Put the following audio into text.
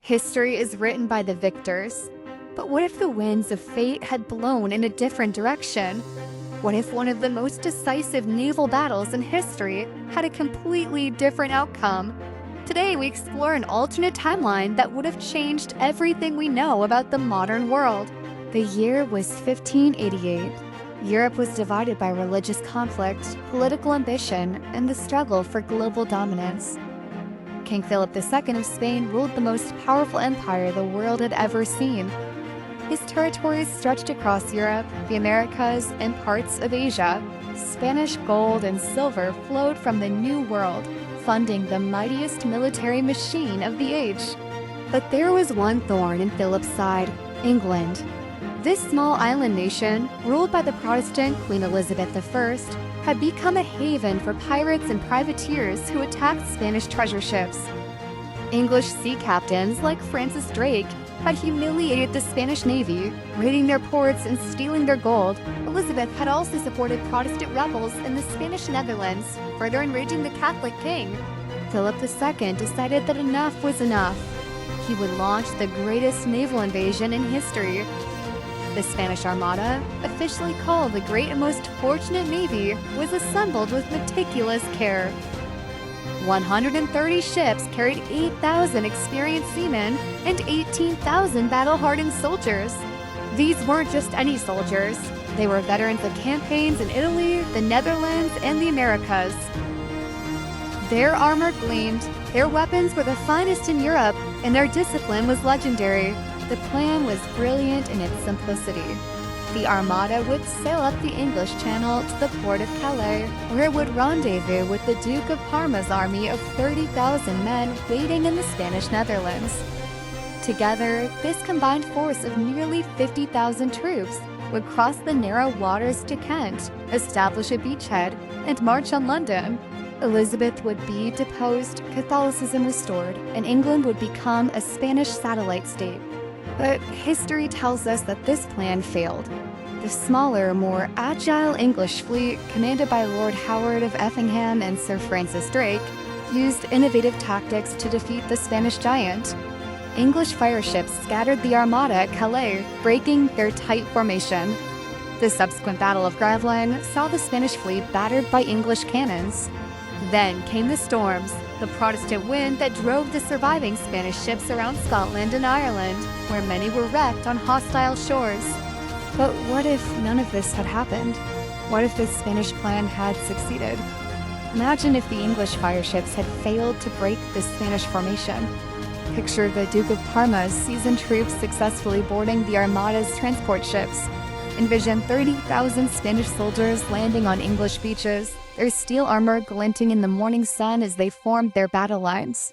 History is written by the victors. But what if the winds of fate had blown in a different direction? What if one of the most decisive naval battles in history had a completely different outcome? Today, we explore an alternate timeline that would have changed everything we know about the modern world. The year was 1588. Europe was divided by religious conflict, political ambition, and the struggle for global dominance. King Philip II of Spain ruled the most powerful empire the world had ever seen. His territories stretched across Europe, the Americas, and parts of Asia. Spanish gold and silver flowed from the New World, funding the mightiest military machine of the age. But there was one thorn in Philip's side: England. This small island nation, ruled by the Protestant Queen Elizabeth I, had become a haven for pirates and privateers who attacked Spanish treasure ships. English sea captains like Francis Drake had humiliated the Spanish Navy, raiding their ports and stealing their gold. Elizabeth had also supported Protestant rebels in the Spanish Netherlands, further enraging the Catholic king. Philip II decided that enough was enough. He would launch the greatest naval invasion in history. The Spanish Armada, officially called the Great and Most Fortunate Navy, was assembled with meticulous care. 130 ships carried 8,000 experienced seamen and 18,000 battle-hardened soldiers. These weren't just any soldiers. They were veterans of campaigns in Italy, the Netherlands, and the Americas. Their armor gleamed, their weapons were the finest in Europe, and their discipline was legendary. The plan was brilliant in its simplicity. The Armada would sail up the English Channel to the port of Calais, where it would rendezvous with the Duke of Parma's army of 30,000 men waiting in the Spanish Netherlands. Together, this combined force of nearly 50,000 troops would cross the narrow waters to Kent, establish a beachhead, and march on London. Elizabeth would be deposed, Catholicism restored, and England would become a Spanish satellite state. But history tells us that this plan failed. The smaller, more agile English fleet, commanded by Lord Howard of Effingham and Sir Francis Drake, used innovative tactics to defeat the Spanish giant. English fire ships scattered the Armada at Calais, breaking their tight formation. The subsequent Battle of Gravelines saw the Spanish fleet battered by English cannons. Then came the storms, the Protestant wind that drove the surviving Spanish ships around Scotland and Ireland, where many were wrecked on hostile shores. But what if none of this had happened? What if this Spanish plan had succeeded? Imagine if the English fire ships had failed to break the Spanish formation. Picture the Duke of Parma's seasoned troops successfully boarding the Armada's transport ships. Envision 30,000 Spanish soldiers landing on English beaches, their steel armor glinting in the morning sun as they formed their battle lines.